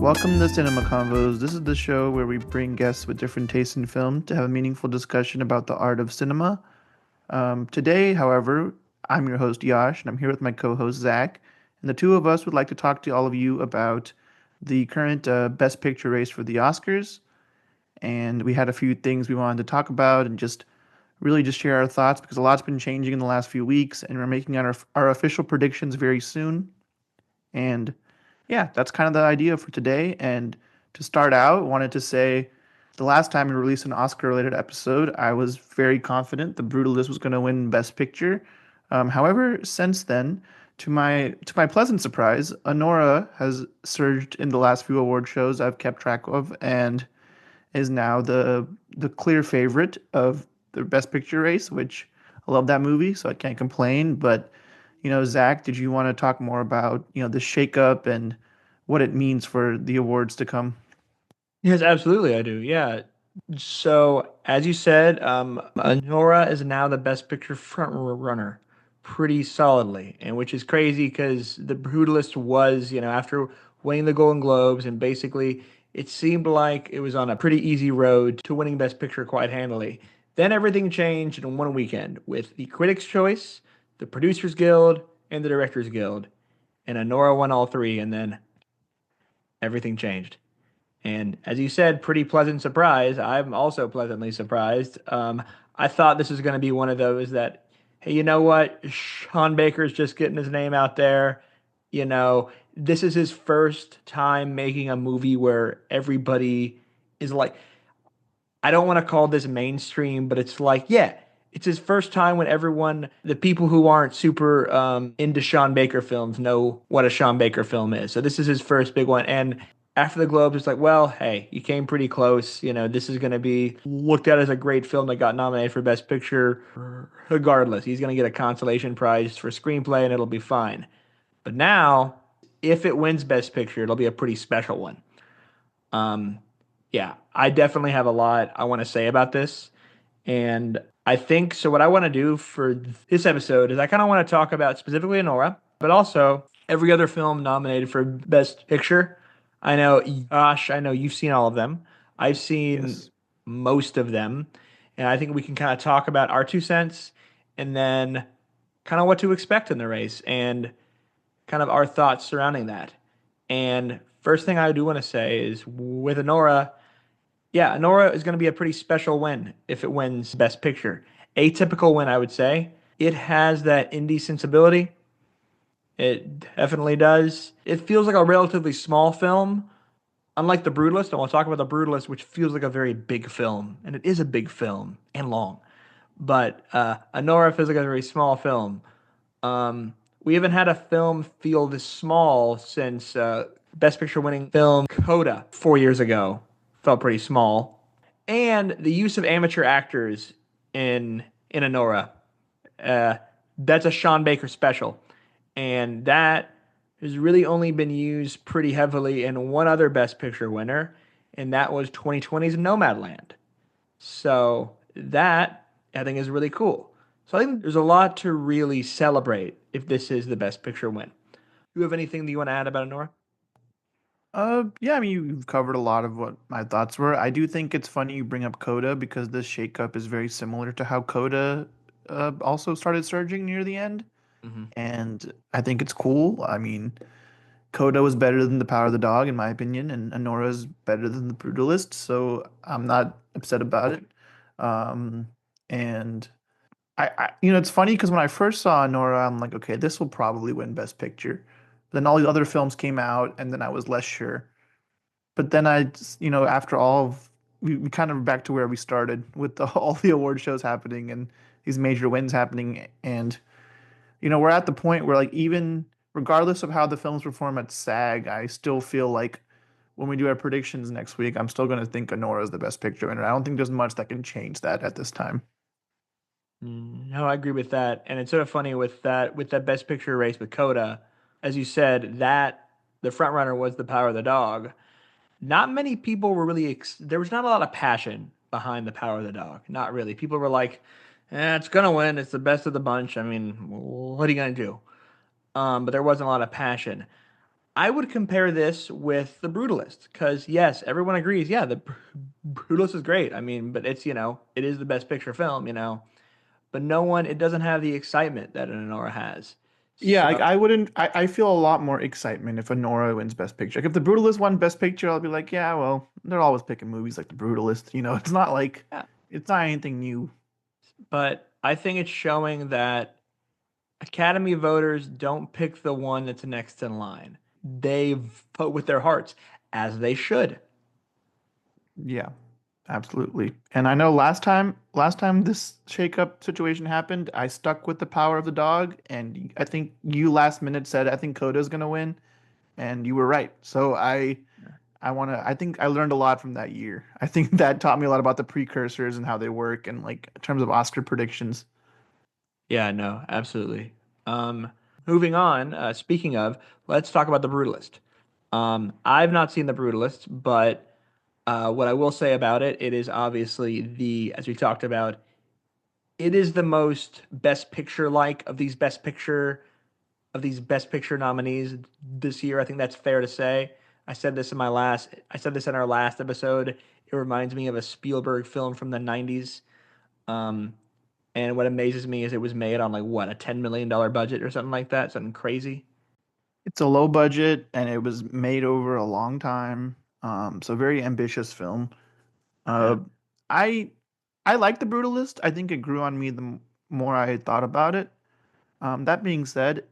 Welcome to Cinema Convos. This is the show where we bring guests with different tastes in film to have a meaningful discussion about the art of cinema. Today, however, I'm your host Yash, and I'm here with my co-host Zach, and the two of us would like to talk to all of you about the current Best Picture race for the Oscars. And we had a few things we wanted to talk about and just really just share our thoughts because a lot's been changing in the last few weeks, and we're making our official predictions very soon. And yeah, that's kind of the idea for today. And to start out, I wanted to say the last time we released an Oscar related episode, I was very confident The Brutalist was going to win Best Picture. However, since then, to my pleasant surprise, Anora has surged in the last few award shows I've kept track of and is now the clear favorite of the Best Picture race, which I love that movie, so I can't complain. But Zach, did you want to talk more about the shakeup and what it means for the awards to come? Yes, absolutely, I do. Yeah. So, as you said, Anora is now the Best Picture runner pretty solidly, and which is crazy because The Brutalist was, after winning the Golden Globes, and basically it seemed like it was on a pretty easy road to winning Best Picture quite handily. Then everything changed in one weekend with the Critics' Choice, the Producers Guild, and the Directors Guild, and Anora won all three, and then everything changed. And as you said, pretty pleasant surprise. I'm also pleasantly surprised. I thought this was going to be one of those that, hey, you know what? Sean Baker's just getting his name out there. This is his first time making a movie where everybody is like, I don't want to call this mainstream, but it's like, yeah, it's his first time when everyone, the people who aren't super into Sean Baker films, know what a Sean Baker film is. So this is his first big one. And after the Globes, it's like, well, hey, you came pretty close. This is going to be looked at as a great film that got nominated for Best Picture. Regardless, he's going to get a consolation prize for screenplay and it'll be fine. But now, if it wins Best Picture, it'll be a pretty special one. Um, yeah, I definitely have a lot I want to say about this. And I think so. What I want to do for this episode is I kind of want to talk about specifically Anora, but also every other film nominated for Best Picture. I know, Josh, I know you've seen all of them. I've seen Yes. most of them. And I think we can kind of talk about our 2 cents and then kind of what to expect in the race and kind of our thoughts surrounding that. And first thing I do want to say is with Anora, yeah, Anora is going to be a pretty special win if it wins Best Picture. Atypical win, I would say. It has that indie sensibility. It definitely does. It feels like a relatively small film, unlike The Brutalist. And we'll talk about The Brutalist, which feels like a very big film. And it is a big film and long. But Anora feels like a very small film. We haven't had a film feel this small since Best Picture winning film Coda 4 years ago. Felt pretty small. And the use of amateur actors in Anora. Uh, that's a Sean Baker special, and that has really only been used pretty heavily in one other Best Picture winner, and that was 2020's Nomadland. So that I think is really cool. So I think there's a lot to really celebrate if this is the Best Picture win. Do you have anything that you want to add about Anora? Yeah, I mean, you've covered a lot of what my thoughts were. I do think it's funny you bring up Coda because this shakeup is very similar to how Coda also started surging near the end. Mm-hmm. And I think it's cool. I mean, Coda was better than The Power of the Dog, in my opinion, and Anora's better than The Brutalist, so I'm not upset about it. Um, and it's funny because when I first saw Anora, I'm like, okay, this will probably win Best Picture. Then all these other films came out, and then I was less sure. But then after all of, we kind of back to where we started with all the award shows happening and these major wins happening, and we're at the point where like even regardless of how the films perform at SAG, I still feel like when we do our predictions next week, I'm still going to think Anora is the best picture winner. I don't think there's much that can change that at this time. No, I agree with that. And it's sort of funny with that Best Picture race with Coda, as you said, that the front runner was The Power of the Dog. Not many people were really there was not a lot of passion behind The Power of the Dog. Not really. People were like, it's gonna win. It's the best of the bunch. I mean, what are you gonna do? But there wasn't a lot of passion. I would compare this with The Brutalist because yes, everyone agrees. Yeah, The Brutalist is great. I mean, but it's it is the best picture film. But no one it doesn't have the excitement that an Anora has. Yeah, So I wouldn't. I feel a lot more excitement if Anora wins Best Picture. Like if The Brutalist won Best Picture, I'll be like, yeah, well, they're always picking movies like The Brutalist. It's not like yeah, it's not anything new. but I think it's showing that Academy voters don't pick the one that's next in line. They vote with their hearts, as they should. Yeah, absolutely. And I know last time this shakeup situation happened, I stuck with the power of the dog, and I think you last minute said I think Coda's gonna win, and you were right. So I think I learned a lot from that year. I think that taught me a lot about the precursors and how they work and like in terms of Oscar predictions. Yeah, no, absolutely. Um, moving on, speaking of, let's talk about The Brutalist. I've not seen The Brutalist, but what I will say about it, it is obviously as we talked about, it is the most Best Picture like of these Best Picture nominees this year. I think that's fair to say. I said this in our last episode. It reminds me of a Spielberg film from the 90s. Um, and what amazes me is it was made on like what, a $10 million budget or something like that, something crazy. It's a low budget and it was made over a long time. So very ambitious film. Yeah. Uh, I I like The Brutalist. I think it grew on me more I thought about it. That being said,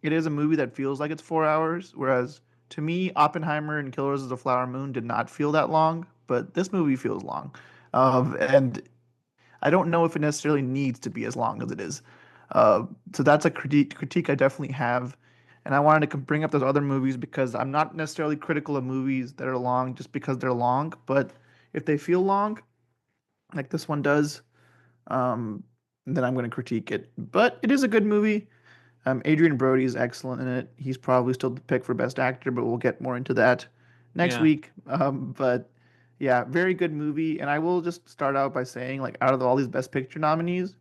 it is a movie that feels like it's 4 hours, whereas to me, Oppenheimer and Killers of the Flower Moon did not feel that long, but this movie feels long. And I don't know if it necessarily needs to be as long as it is. Uh, so that's a critique I definitely have. And I wanted to bring up those other movies because I'm not necessarily critical of movies that are long just because they're long, but if they feel long, like this one does, um, then I'm going to critique it. But it is a good movie. Adrian Brody is excellent in it. He's probably still the pick for Best Actor, but we'll get more into that next Yeah. week. But yeah, very good movie. And I will just start out by saying, like, out of all these Best Picture nominees,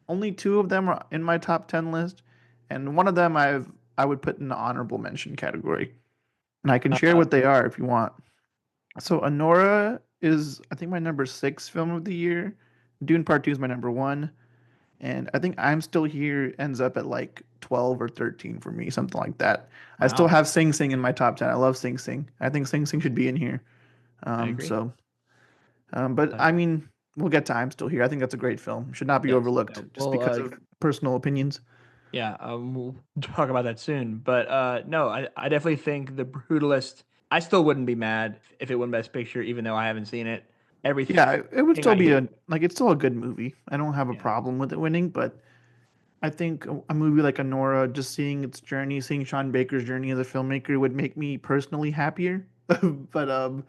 only two of them are in my top 10 list, and one of them I would put in the honorable mention category. And I can share Uh, what they are if you want. So Anora is, I think, my number six film of the year. Dune Part Two is my number one. And I think I'm Still Here ends up at like 12 or 13 for me, something like that. I still wow. have Sing Sing in my top 10. I love Sing Sing. I think Sing Sing should be in here. I Um, agree. so, but Uh, I mean, we'll get to I'm Still Here. I think that's a great film. Should not be yes. Yeah. overlooked just because of personal opinions. Yeah. We'll talk about that soon. But no, I definitely think The Brutalist. I still wouldn't be mad if it won Best Picture, even though I haven't seen it. Everything Yeah, it would still I be hear. it's still a good movie. I don't have a Yeah. problem with it winning, but I think a movie like Anora, just seeing its journey, seeing Sean Baker's journey as a filmmaker would make me personally happier. But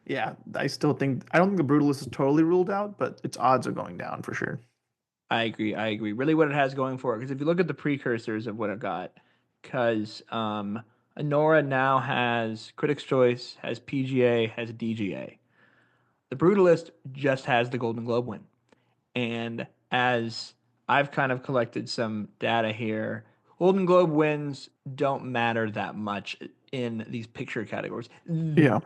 yeah, I don't think The Brutalist is totally ruled out, but its odds are going down for sure. I agree. I agree. Really, what it has going for it, because if you look at the precursors of what it got, because Anora now has Critics' Choice, has PGA, has DGA. The Brutalist just has the Golden Globe win. And as I've kind of collected some data here, Golden Globe wins don't matter that much in these picture categories. Yeah.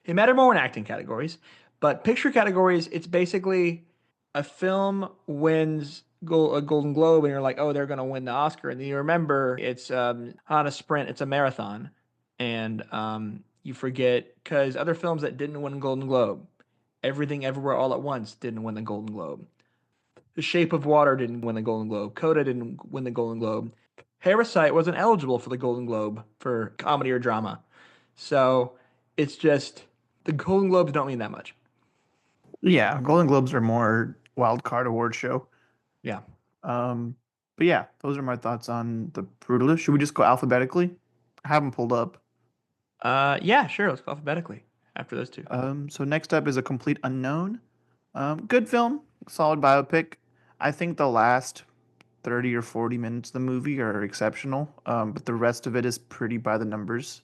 They matter more in acting categories, but picture categories, it's basically a film wins a Golden Globe, and you're like, oh, they're going to win the Oscar, and then you remember it's not a sprint, it's a marathon, and you forget because other films that didn't win Golden Globe, Everything Everywhere All at Once didn't win the Golden Globe. The Shape of Water didn't win the Golden Globe. Coda didn't win the Golden Globe. Parasite wasn't eligible for the Golden Globe for comedy or drama. So it's just the Golden Globes don't mean that much. Yeah, Golden Globes are more wild card award show. Yeah. Um, but yeah, those are my thoughts on The Brutalist. Should we just go alphabetically? I have them pulled up. Yeah, sure. Let's go alphabetically after those two. So next up is A Complete Unknown. Good film, solid biopic. I think the last 30 or 40 minutes of the movie are exceptional, but the rest of it is pretty by the numbers.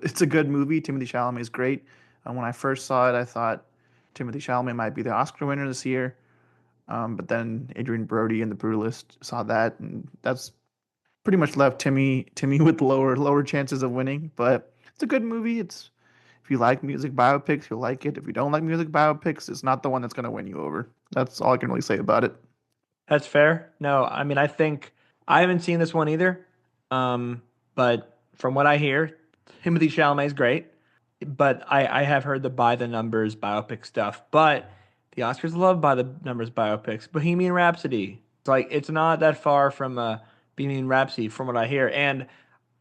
It's a good movie. Timothy Chalamet is great. When I first saw it, I thought Timothy Chalamet might be the Oscar winner this year. But then Adrian Brody and The Brutalist saw that, and that's pretty much left Timmy with lower chances of winning. But it's a good movie. It's if you like music biopics, you'll like it. If you don't like music biopics, it's not the one that's gonna win you over. That's all I can really say about it. That's fair. No, I mean, I think I haven't seen this one either. Um, but from what I hear, Timothy Chalamet is great. But I have heard the by the numbers biopic stuff. But the Oscars love by the numbers biopics. Bohemian Rhapsody. It's like it's not that far from Bohemian Rhapsody from what I hear. And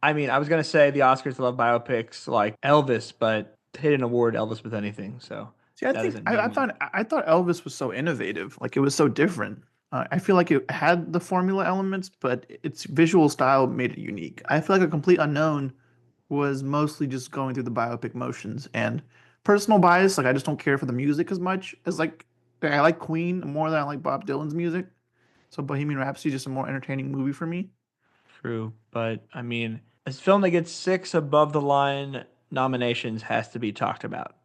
I mean, I was gonna say the Oscars love biopics like Elvis, but they didn't award Elvis with anything, so See, I that think doesn't mean much. I thought Elvis was so innovative. Like it was so different. I feel like it had the formula elements, but its visual style made it unique. I feel like a complete unknown was mostly just going through the biopic motions and personal bias. Like I just don't care for the music as much as like I like Queen more than I like Bob Dylan's music. So Bohemian Rhapsody is just a more entertaining movie for me. True, but I mean, a film that gets six above the line nominations has to be talked about.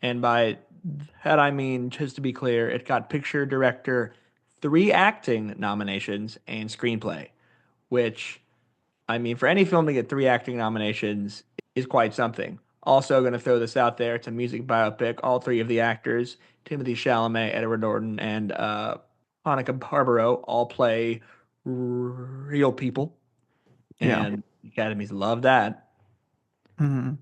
And by that I mean, just to be clear, it got picture, director, three acting nominations, and screenplay, which I mean, for any film to get three acting nominations is quite something. Also, going to throw this out there: it's a music biopic. All three of the actors, Timothy Chalamet, Edward Norton, and Monica Barbaro, all play real people, Yeah. and the academies love that. hmm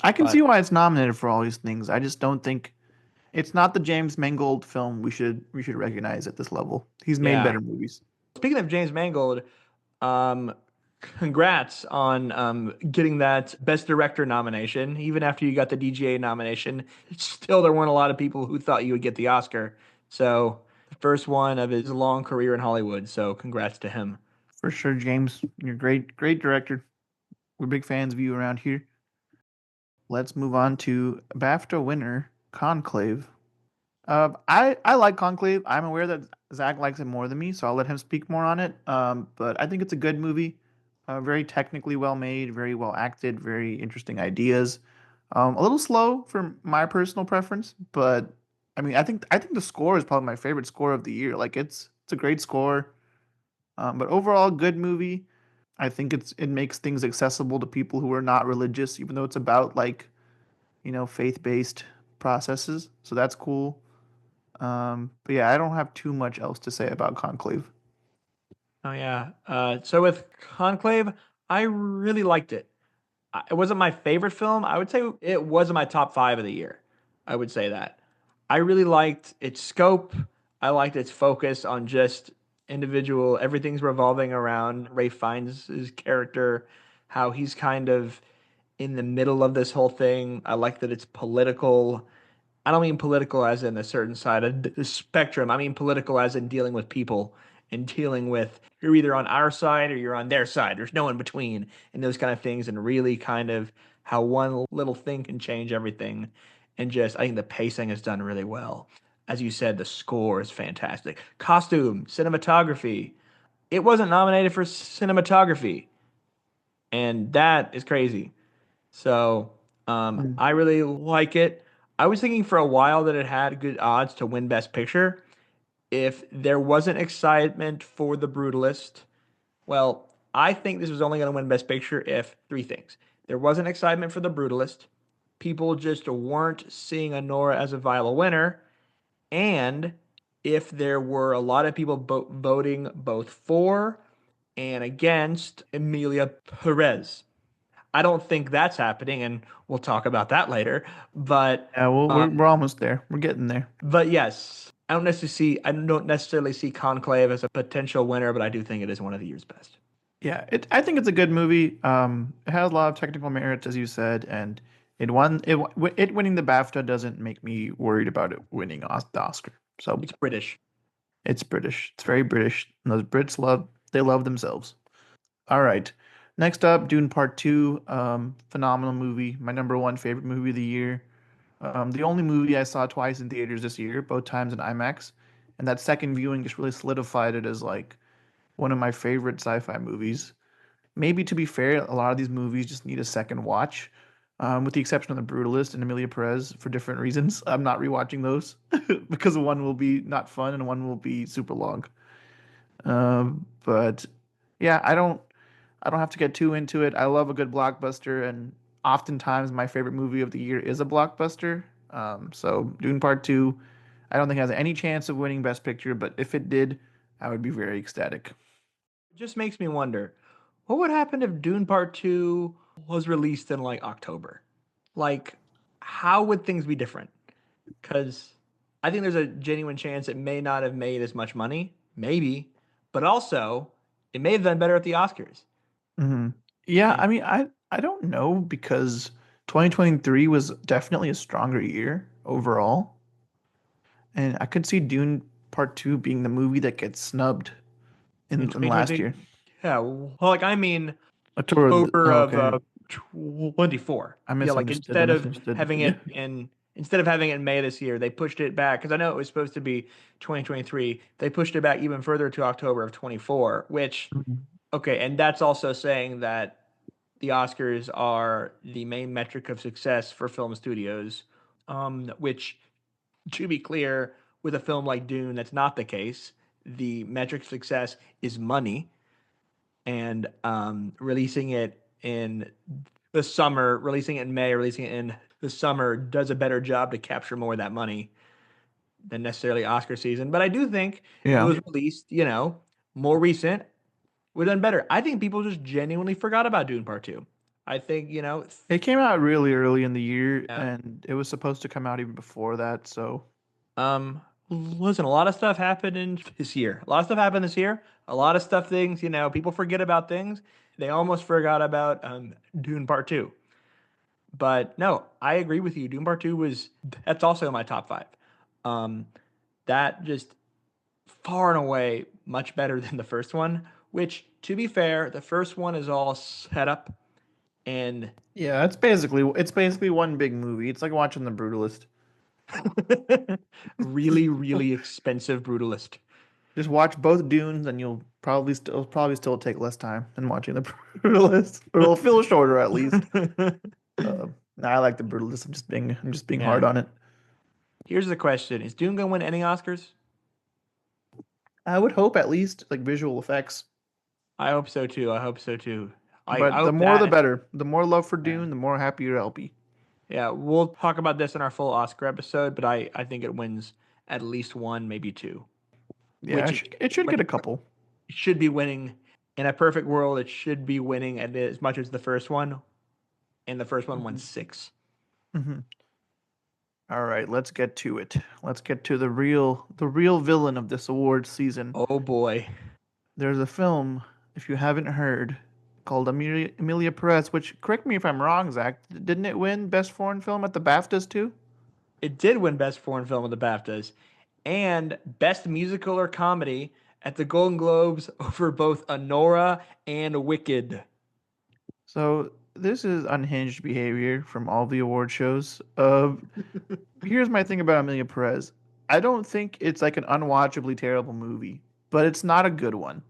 I can But see why it's nominated for all these things. I just don't think it's not the James Mangold film we should recognize at this level. He's made yeah, better movies. speaking of James Mangold, um, congrats on getting that Best Director nomination. Even after you got the DGA nomination, still there weren't a lot of people who thought you would get the Oscar. So the first one of his long career in Hollywood. So congrats to him. For sure, James. You're a great director. We're big fans of you around here. Let's move on to BAFTA winner Conclave. I like Conclave. I'm aware that Zach likes it more than me, so I'll let him speak more on it. But I think it's a good movie. Very technically well made, very well acted, very interesting ideas. A little slow for my personal preference, but I mean, I think the score is probably my favorite score of the year. Like it's a great score. But overall, good movie. I think it makes things accessible to people who are not religious, even though it's about like faith-based processes. So that's cool. But yeah, I don't have too much else to say about Conclave. Oh yeah. So with Conclave, I really liked it. It wasn't my favorite film. I would say it was in my top five of the year. I would say that. I really liked its scope. I liked its focus on just individual. Everything's revolving around Ray Fiennes' character, how he's kind of in the middle of this whole thing. I like that it's political. I don't mean political as in a certain side of the spectrum. I mean political as in dealing with people and dealing with you're either on our side or you're on their side. There's no in between and those kind of things and really kind of how one little thing can change everything. And just I think the pacing is done really well. As you said, the score is fantastic. Costume, cinematography. It wasn't nominated for cinematography, and that is crazy. So Mm. I really like it. I was thinking for a while that it had good odds to win Best Picture. If there wasn't excitement for The Brutalist, well, I think this was only going to win Best Picture if three things. There wasn't excitement for The Brutalist, people just weren't seeing Anora as a viable winner, and if there were a lot of people voting both for and against Emilia Perez. I don't think that's happening, and we'll talk about that later. But Yeah, well, we're um, we're almost there. We're getting there. but yes, I don't necessarily see Conclave as a potential winner, but I do think it is one of the year's best. Yeah, I think it's a good movie. It has a lot of technical merits, as you said, and it winning the BAFTA doesn't make me worried about it winning the Oscar. So It's British. it's British. It's very British. And those Brits love themselves. All right. Next up, Dune Part Two. Phenomenal movie. My number one favorite movie of the year. The only movie I saw twice in theaters this year, both times in IMAX, and that second viewing just really solidified it as like one of my favorite sci-fi movies. Maybe to be fair, a lot of these movies just need a second watch, with the exception of The Brutalist and Emilia Perez for different reasons. I'm not rewatching those because one will be not fun and one will be super long. But yeah, I don't. I don't have to get too into it. I love a good blockbuster, and oftentimes my favorite movie of the year is a blockbuster. So Dune Part Two, I don't think has any chance of winning Best Picture, but if it did, I would be very ecstatic. It just makes me wonder, what would happen if Dune Part 2 was released in like October? Like, how would things be different? Because I think there's a genuine chance it may not have made as much money, maybe, but also it may have done better at the Oscars. Hmm. Yeah, And I mean, I don't know because 2023 was definitely a stronger year overall, and I could see Dune Part Two being the movie that gets snubbed in in last 2023, year. yeah, well, like I mean, October Oh, of okay. 24. I Yeah, like misunderstood. I instead of misunderstood. having Yeah. it in instead of having it in May this year, they pushed it back because I know it was supposed to be 2023. They pushed it back even further to October of 24, which Mhm. okay, and that's also saying that the Oscars are the main metric of success for film studios, which to be clear, with a film like Dune, that's not the case. The metric of success is money, and releasing it in the summer, releasing it in May, releasing it in the summer does a better job to capture more of that money than necessarily Oscar season. But I do think if it Yeah. was released, more recent, would have done better. I think people just genuinely forgot about Dune Part Two. I think, It came out really early in the year, yeah. and it was supposed to come out even before that. So, Listen, a lot of stuff happened in this year. A lot of stuff happened this year. A lot of stuff, things, people forget about things. They almost forgot about Dune Part Two. But no, I agree with you. Doom Part 2 that's also in my top five. Um, that just far and away much better than the first one, which to be fair, the first one is all set up and yeah, it's basically one big movie. It's like watching The Brutalist. really, really expensive brutalist. Just watch both Dunes, and you'll probably still take less time than watching The Brutalist, or it'll feel shorter at least. Nah, I like The Brutalist. I'm just being hard Yeah. on it. Here's the question. Is Dune gonna win any Oscars? I would hope at least like visual effects, I hope so too. I hope so too. I but the hope more the that. better. The more love for Yeah. Dune, the more happier I'll be. Yeah, we'll talk about this in our full Oscar episode, but I think it wins at least one, maybe two, Yeah, which it should get a couple. should be winning. In a perfect world, it should be winning at as much as the first one, and the first one won Hmm. six. Hmm. All right, let's get to it. Let's get to the real villain of this awards season. Oh boy. There's a film, if you haven't heard, called Emilia Perez, which, correct me if I'm wrong, Zach, didn't it win Best Foreign Film at the BAFTAs too? It did win Best Foreign Film at the BAFTAs and Best Musical or Comedy at the Golden Globes over both Anora and Wicked. So this is unhinged behavior from all the award shows. Here's my thing about Emilia Perez. I don't think it's like an unwatchably terrible movie, but it's not a good one.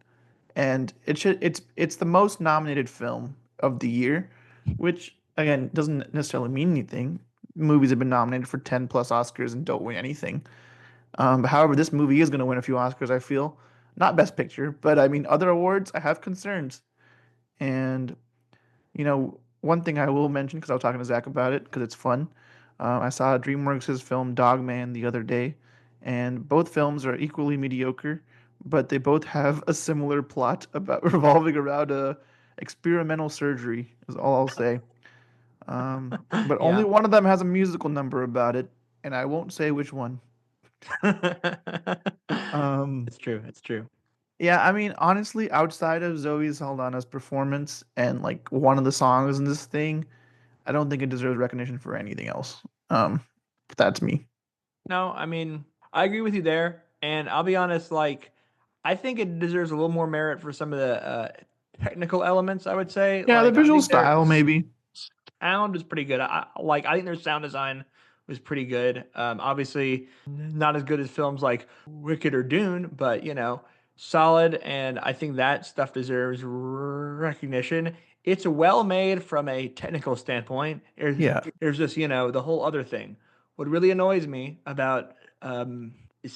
And it's the most nominated film of the year, which again doesn't necessarily mean anything. Movies have been nominated for 10 plus Oscars and don't win anything. But however, this movie is going to win a few Oscars, I feel. Not Best Picture, but I mean other awards. I have concerns, and one thing I will mention because I was talking to Zach about it because it's fun. I saw DreamWorks' film Dogman the other day, and both films are equally mediocre, but they both have a similar plot about revolving around experimental surgery. Is all I'll say. But only Yeah. one of them has a musical number about it, and I won't say which one. Um, It's true. It's true. yeah, I mean, honestly, outside of Zoe Saldana's performance and like one of the songs in this thing, I don't think it deserves recognition for anything else. But that's me. No, I mean, I agree with you there. And I'll be honest, like, I think it deserves a little more merit for some of the technical elements, I would say. Yeah, the Like, I visual think their style maybe. sound is pretty good. I think their sound design was pretty good. Obviously, not as good as films like Wicked or Dune, but, solid. And I think that stuff deserves recognition. It's well made from a technical standpoint. There's, Yeah. there's just, the whole other thing. What really annoys me about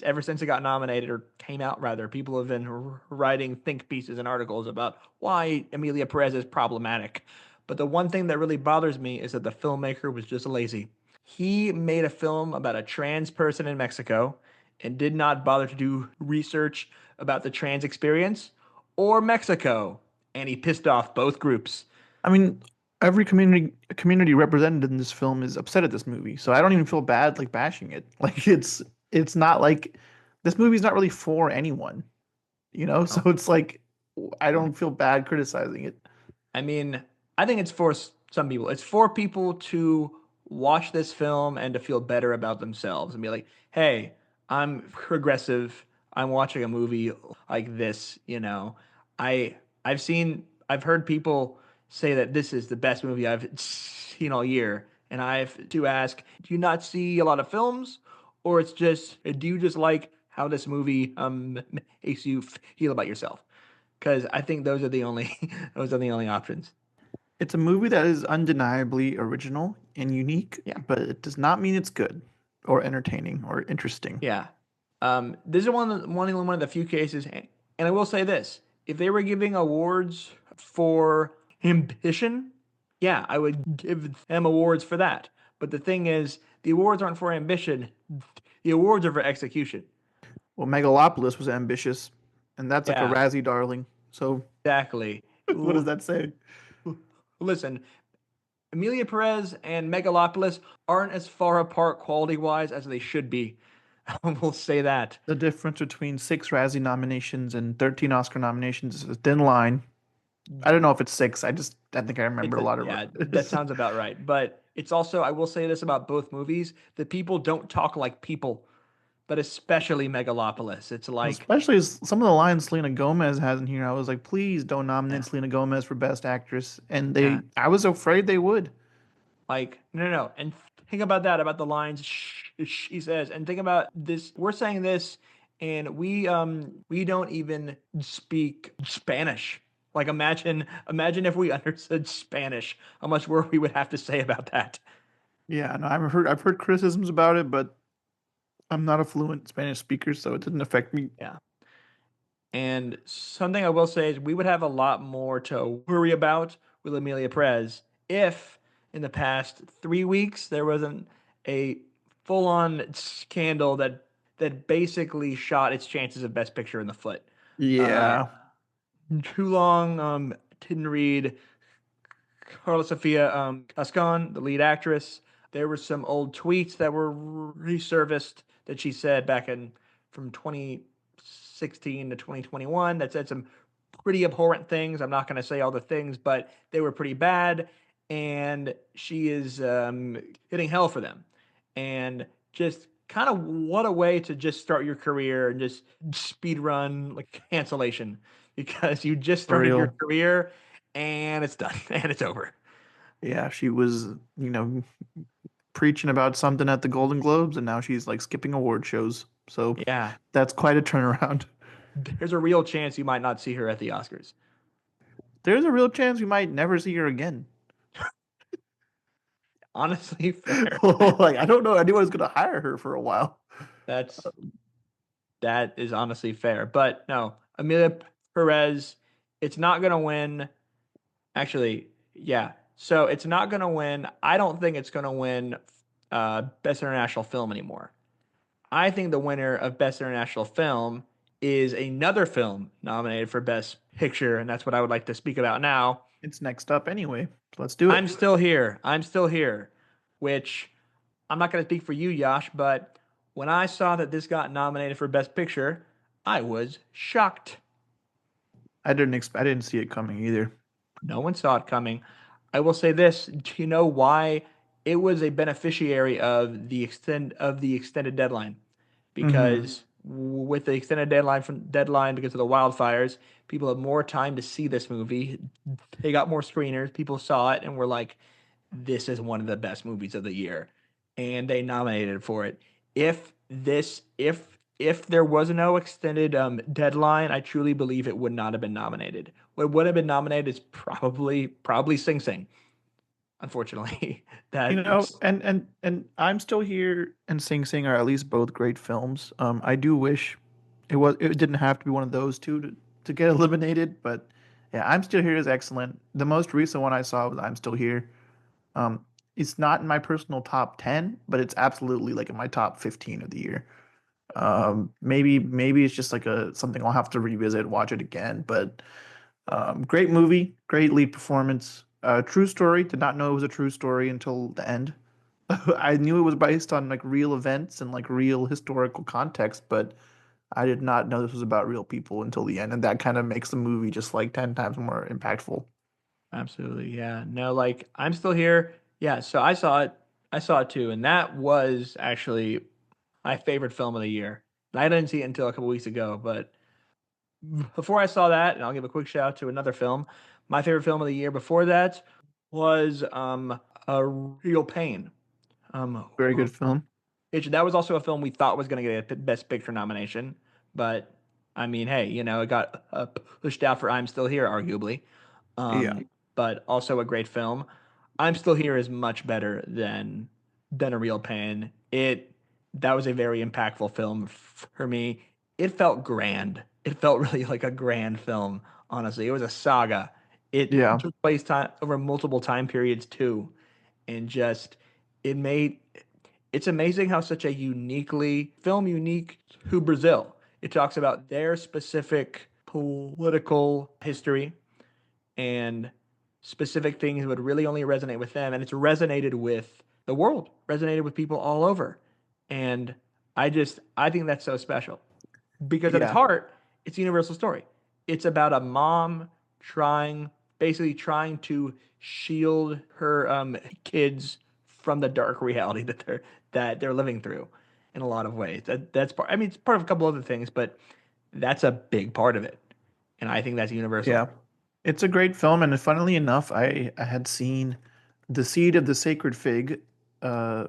ever since it got nominated or came out rather, people have been writing think pieces and articles about why Emilia Perez is problematic. But the one thing that really bothers me is that the filmmaker was just lazy. He made a film about a trans person in Mexico and did not bother to do research about the trans experience or Mexico, and he pissed off both groups. I mean, every community represented in this film is upset at this movie, so I don't even feel bad like bashing it. Like it's not like this movie's not really for anyone, you know? So Oh. it's like I don't feel bad criticizing it. I mean, I think it's for some people. It's for people to watch this film and to feel better about themselves and be like, "Hey, I'm progressive. I'm watching a movie like this, you know. I've heard people say that this is the best movie I've seen all year, and I have to ask, do you not see a lot of films, or do you just like how this movie makes you feel about yourself?" Because I think those are the only those are the only options. It's a movie that is undeniably original and unique, Yeah, but it does not mean it's good or entertaining or interesting. yeah. This is one of the few cases, and I will say this: if they were giving awards for ambition, yeah, I would give them awards for that. But the thing is, the awards aren't for ambition; the awards are for execution. Well, Megalopolis was ambitious, and that's like a Yeah, Razzie darling. So exactly. what does that say? Listen, Emilia Perez and Megalopolis aren't as far apart quality wise as they should be. I will say that. The difference between 6 Razzie nominations and 13 Oscar nominations is a thin line. I don't know if it's six. I think I remember a lot of Yeah, that it. sounds about right. But it's also, I will say this about both movies: the people don't talk like people, but especially Megalopolis. It's like, Especially as some of the lines Selena Gomez has in here. I was like, please don't yeah, nominate Selena Gomez for Best Actress. And yeah, I was afraid they would. like, no, no, no. And think about that, about the lines she says, and think about this. We're saying this, and we don't even speak Spanish. Like, imagine if we understood Spanish, how much work we would have to say about that. Yeah, no, I've heard criticisms about it, but I'm not a fluent Spanish speaker, so it didn't affect me. Yeah. And something I will say is we would have a lot more to worry about with Amelia Perez if in the past 3 weeks there wasn't a full-on scandal that basically shot its chances of Best Picture in the foot. Uh, Yeah, Too long didn't read Carla Sofia Gascon, the lead actress. There were some old tweets that were resurfaced that she said back in from 2016 to 2021 that said some pretty abhorrent things. I'm not going to say all the things, but they were pretty bad. And she is getting hell for them. And just kind of what a way to just start your career and just speed run like cancellation because you just for started your real. career and it's done and it's over. Yeah, she was, preaching about something at the Golden Globes, and now she's like skipping award shows. So Yeah, that's quite a turnaround. there's a real chance you might not see her at the Oscars. There's a real chance we might never see her again. Honestly, fair. Like I don't know anyone's gonna hire her for a while. That's that is honestly fair. But no, Amelia Perez, it's not gonna win. Actually, yeah. So it's not gonna win. I don't think it's gonna win Best International Film anymore. I think the winner of Best International Film is another film nominated for Best Picture, and that's what I would like to speak about now. It's next up anyway. So let's do it. I'm still here. I'm still here, which I'm not going to speak for you, Yash, but when I saw that this got nominated for Best Picture, I was shocked. I didn't see it coming either. No one saw it coming. I will say this: do you know why it was a beneficiary of the extended deadline? Hmm. Because with the extended deadline because of the wildfires, people have more time to see this movie. They got more screeners. People saw it and were like, "This is one of the best movies of the year," and they nominated for it. If there was no extended deadline, I truly believe it would not have been nominated. What would have been nominated is probably Sing Sing. unfortunately. You That know, and I'm Still Here and Sing Sing are at least both great films. I do wish it didn't have to be one of those two to get eliminated, but yeah, I'm Still Here is excellent. The most recent one I saw was I'm Still Here. Um, it's not in my personal top 10, but it's absolutely like in my top 15 of the year. Maybe it's just like a something I'll have to revisit, watch it again, but great movie, great lead performance. True story. Did not know it was a true story until the end. I knew it was based on like real events and like real historical context, but I did not know this was about real people until the end, and that kind of makes the movie just like 10 times more impactful. absolutely, yeah. No, like I'm still here. Yeah, so I saw it. I saw it too, and that was actually my favorite film of the year. And I didn't see it until a couple weeks ago, but before I saw that, and I'll give a quick shout out to another film. My favorite film of the year before that was A Real Pain. Um, Very good film. that was also a film we thought was going to get a Best Picture nomination, but I mean, hey, it got pushed out for I'm Still Here, arguably. Yeah, But also a great film. I'm Still Here is much better than A Real Pain. That was a very impactful film for me. It felt grand. It felt really like a grand film, honestly. It was a saga. It yeah, took place over multiple time periods too, and just it made it's amazing how such a unique to Brazil. It talks about their specific political history and specific things would really only resonate with them. And it's resonated with the world, resonated with people all over. And I think that's so special because at its yeah, heart, it's a universal story. It's about a mom trying, basically trying to shield her kids from the dark reality that they're living through in a lot of ways. That's part. I mean, it's part of a couple other things, but that's a big part of it, and I think that's universal. yeah. It's a great film, and funnily enough, I had seen The Seed of the Sacred Fig uh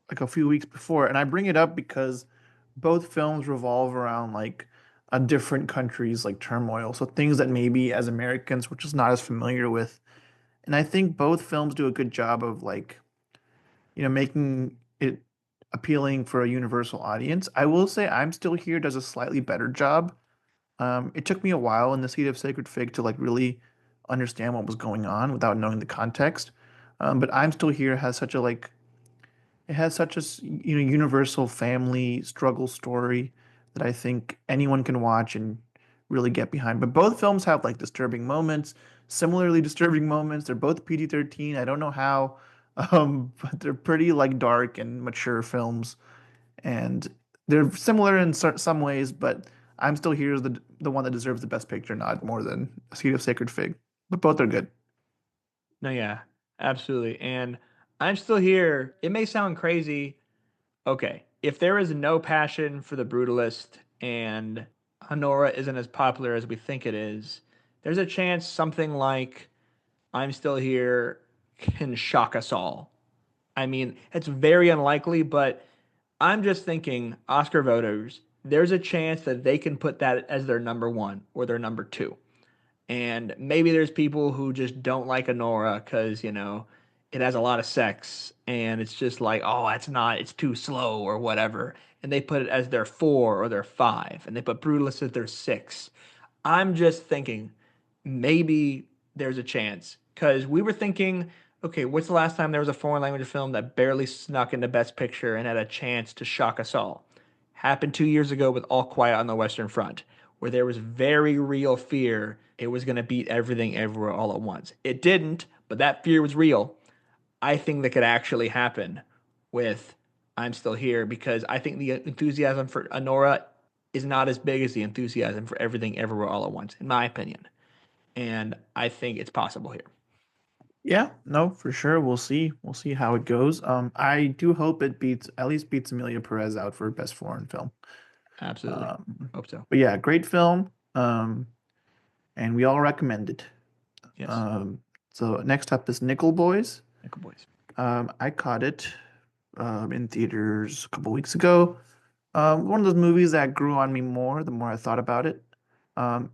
like a few weeks before, and I bring it up because both films revolve around like a different country's like turmoil. So things that maybe as Americans we're just not as familiar with. And I think both films do a good job of like, making it appealing for a universal audience. I will say I'm Still Here does a slightly better job. It took me a while in The Seed of Sacred Fig to like really understand what was going on without knowing the context. But I'm Still Here has such a like it has such a universal family struggle story that I think anyone can watch and really get behind. But both films have like disturbing moments, similarly disturbing moments. They're both PG-13. I don't know how, but they're pretty like dark and mature films, and they're similar in some ways. But I'm Still Here is the one that deserves the Best Picture nod more than A Seed of Sacred Fig. But both are good. No, yeah, absolutely. And I'm still here. It may sound crazy. Okay, if there is no passion for the brutalist and Anora isn't as popular as we think it is, there's a chance something like I'm Still Here can shock us all. I mean, it's very unlikely, but I'm just thinking, Oscar voters, there's a chance that they can put that as their number one or their number two. And maybe there's people who just don't like Anora because, it has a lot of sex and it's just like, oh, it's too slow or whatever. And they put it as their four or their five, and they put Brutalist as their six. I'm just thinking maybe there's a chance because we were thinking, okay, what's the last time there was a foreign language film that barely snuck into Best Picture and had a chance to shock us all? Happened 2 years ago with All Quiet on the Western Front, where there was very real fear it was going to beat everything everywhere all at once. It didn't, but that fear was real. I think that could actually happen with I'm Still Here because I think the enthusiasm for Anora is not as big as the enthusiasm for everything everywhere all at once, in my opinion. And I think it's possible here. Yeah, no, for sure. We'll see. We'll see how it goes. I do hope it beats at least beats Amelia Perez out for best foreign film. Absolutely. Um, Hope so. but yeah, great film. And we all recommend it. Yes. Um, so next up is Nickel Boys. Nickel Boys. I caught it in theaters a couple weeks ago. One of those movies that grew on me more the more I thought about it.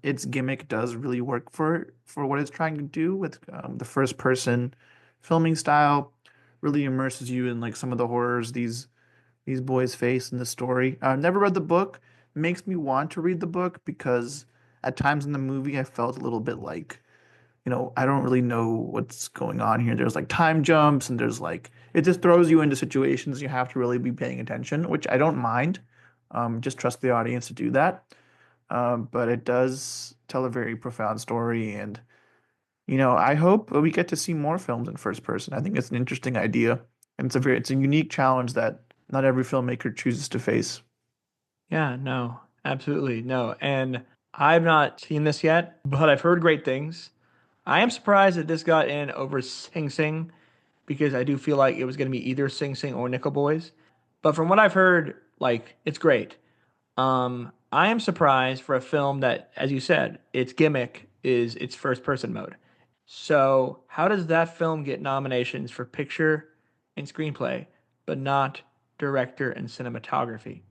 Its gimmick does really work for what it's trying to do with the first person filming style really immerses you in like some of the horrors these boys face in the story. I've never read the book. Makes me want to read the book because at times in the movie I felt a little bit like, I don't really know what's going on here. There's like time jumps and there's like it just throws you into situations you have to really be paying attention, which I don't mind. Just trust the audience to do that. But it does tell a very profound story, and I hope we get to see more films in first person. I think it's an interesting idea, and it's a unique challenge that not every filmmaker chooses to face. Yeah, no, absolutely no. And I've not seen this yet, but I've heard great things. I am surprised that this got in over Sing Sing because I do feel like it was going to be either Sing Sing or Nickel Boys. But from what I've heard, like it's great. I am surprised for a film that, as you said, its gimmick is its first person mode. So, how does that film get nominations for picture and screenplay, but not director and cinematography?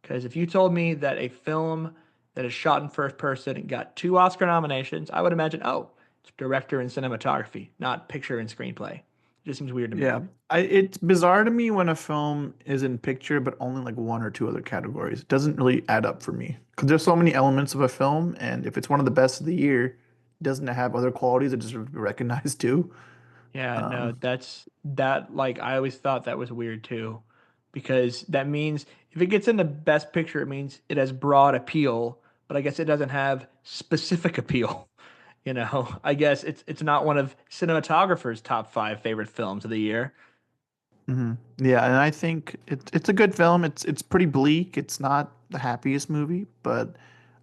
Because if you told me that a film that is shot in first person got two Oscar nominations, I would imagine, oh, it's director and cinematography, not picture and screenplay. It just seems weird to me. Yeah, it's bizarre to me when a film is in picture but only like one or two other categories. It doesn't really add up for me because there's so many elements of a film, and if it's one of the best of the year, it doesn't have other qualities that deserve to be recognized too. Yeah, no, Um, that's that. Like, I always thought that was weird too, because that means if it gets into Best Picture, it means it has broad appeal, but I guess it doesn't have specific appeal. I guess it's not one of cinematographer's top five favorite films of the year. yeah, and I think it's a good film. It's pretty bleak. It's not the happiest movie, but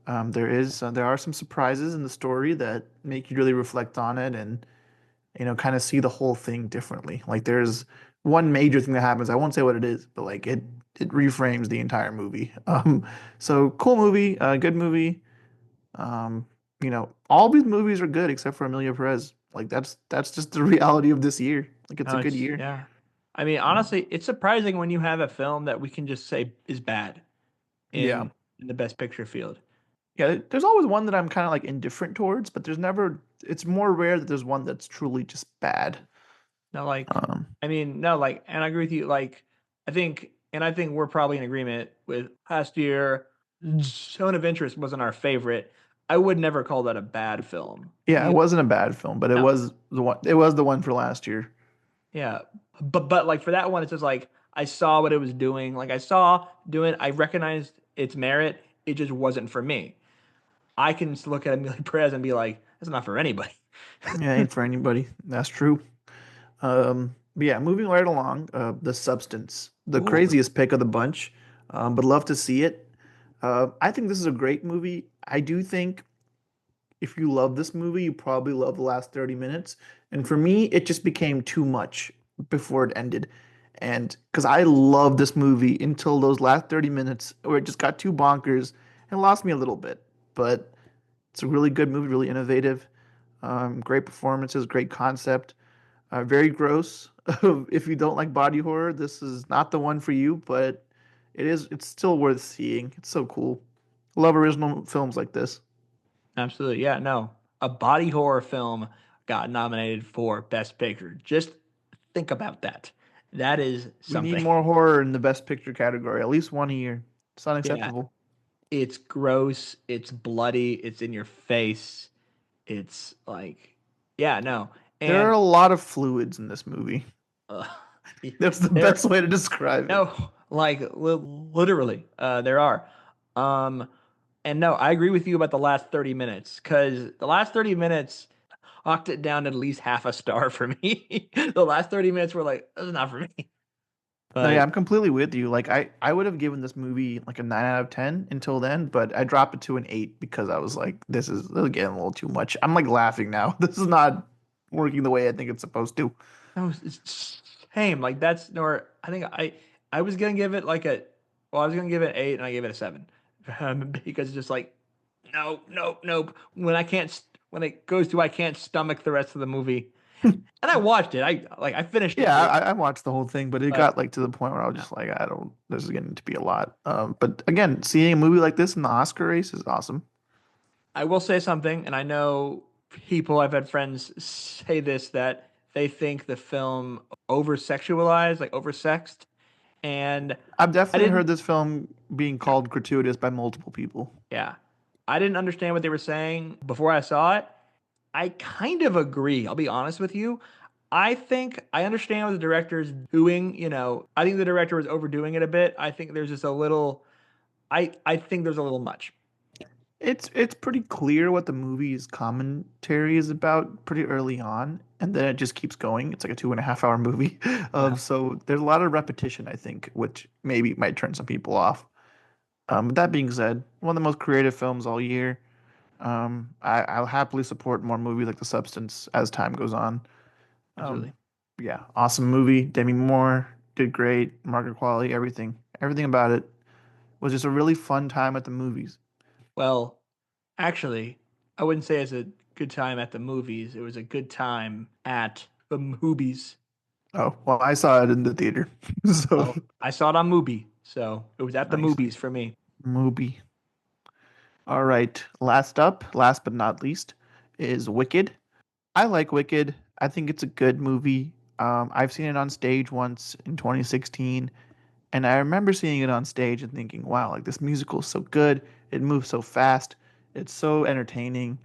there are some surprises in the story that make you really reflect on it and kind of see the whole thing differently. Like there's one major thing that happens. I won't say what it is, but like it reframes the entire movie. So cool movie, good movie. Um, all these movies are good except for Amelia Perez. Like that's just the reality of this year. Like it's a No, good it's year. yeah. I mean, honestly, it's surprising when you have a film that we can just say is bad Yeah. in the Best Picture field. Yeah, there's always one that I'm kind of like indifferent towards, but it's more rare that there's one that's truly just bad. No, like, Um, I mean, no, like, and I agree with you. Like, I think we're probably in agreement with last year. Zone of Interest wasn't our favorite. I would never call that a bad film. yeah, it wasn't a bad film, but No, it was the one for last year. yeah, but like for that one, it's just like I saw what it was doing. Like I saw doing, I recognized its merit. It just wasn't for me. I can just look at Amelia Perez and be like, that's not for anybody. Yeah, ain't for anybody. That's true. But yeah, moving right along, The Substance, the Ooh, craziest pick of the bunch, but love to see it. I think this is a great movie. I do think if you love this movie, you probably love the last 30 minutes. And for me, it just became too much before it ended. And because I loved this movie until those last 30 minutes where it just got too bonkers and lost me a little bit. But it's a really good movie, really innovative. Great performances, great concept. Very gross. If you don't like body horror, this is not the one for you, but it's still worth seeing. It's so cool. Love original films like this. absolutely. Yeah, no. A body horror film got nominated for Best Picture. Just think about that. That is We need something. more horror in the best picture category, at least one a year. It's Yeah, unacceptable. it's gross, it's bloody, it's in your face. It's like, yeah, no. There are And a lot of fluids in this movie. uh, That's the there, best way to describe it. no, like literally, there are. Um, and no, I agree with you about the last 30 minutes because the last 30 minutes knocked it down at least half a star for me. The last 30 minutes were like, this is not for me. No, yeah, But I'm completely with you. Like I would have given this movie like a 9 out of 10 until then, but I dropped it to an 8 because I was like, this is getting a little too much. I'm like laughing now. This is not working the way I think it's supposed to. no, it's same. Like that's nor I think I was gonna give it like a well, I was gonna give it an 8 and I gave it a 7 because it's just like no, nope, nope. When it goes to I can't stomach the rest of the movie. And I watched it. I finished it, Yeah, but I watched the whole thing, but it but got like to the point where I was no. just like, I don't. This is getting to be a lot. But again, seeing a movie like this in the Oscar race is awesome. I will say something, and I know people I've had friends say this that they think the film over sexualized, like oversexed, and I've I definitely didn't. heard this film being called gratuitous by multiple people. Yeah, I didn't understand what they were saying before I saw it. I kind of agree. I'll be honest with you. I think I understand what the director is doing. I think the director was overdoing it a bit. I think there's just a little. I think there's a little much. It's pretty clear what the movie's commentary is about pretty early on, and then it just keeps going. It's like a 2.5 hour movie. Yeah, So there's a lot of repetition, I think, which maybe might turn some people off. But that being said, one of the most creative films all year. I'll happily support more movies like The Substance as time goes on. Um, absolutely. yeah, awesome movie. Demi Moore did great. Margaret Qualley, everything about it was just a really fun time at the movies. Well, actually, I wouldn't say it's a good time at the movies. It was a good time at the movies. Oh, well, I saw it in the theater. So Well, I saw it on Mubi, so it was at the nice movies for me. movie. All right, last but not least, is Wicked. I like Wicked. I think it's a good movie. I've seen it on stage once in 2016, and I remember seeing it on stage and thinking, "Wow, like this musical is so good. It moves so fast. It's so entertaining."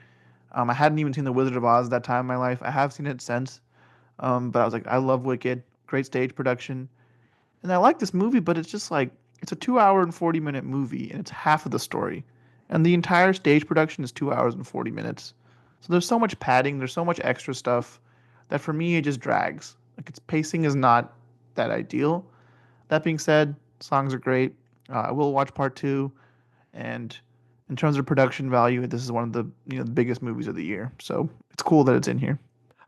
I hadn't even seen The Wizard of Oz that time in my life. I have seen it since, but I was like, I love Wicked. Great stage production. And I like this movie, but it's just like it's a 2 hour and 40 minute movie, and it's half of the story. And the entire stage production is 2 hours and 40 minutes. So there's so much padding, there's so much extra stuff that for me it just drags. Like its pacing is not that ideal. That being said, songs are great. I will watch part two, and in terms of production value, this is one of the the biggest movies of the year. So it's cool that it's in here.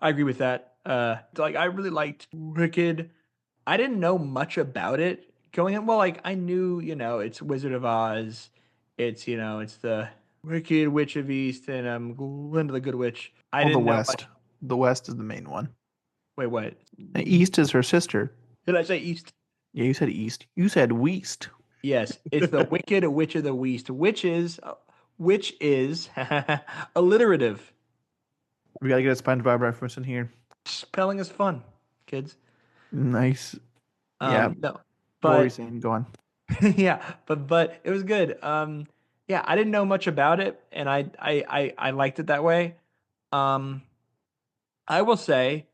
I agree with that. Like I really liked Wicked. I didn't know much about it going in. Well, like I knew, it's Wizard of Oz. It's the Wicked Witch of East and Glinda the Good Witch. I Well, the didn't know much. West, the West is the main one. Wait, what? And East is her sister. Did I say East? Yeah, you said East. You said West. Yes, it's the Wicked Witch of the West, which is alliterative. We gotta get a SpongeBob reference in here. Spelling is fun, kids. Nice. Yeah. No, What were you but saying? Go on. yeah, but it was good. Yeah, I didn't know much about it, and I liked it that way. Um, I will say,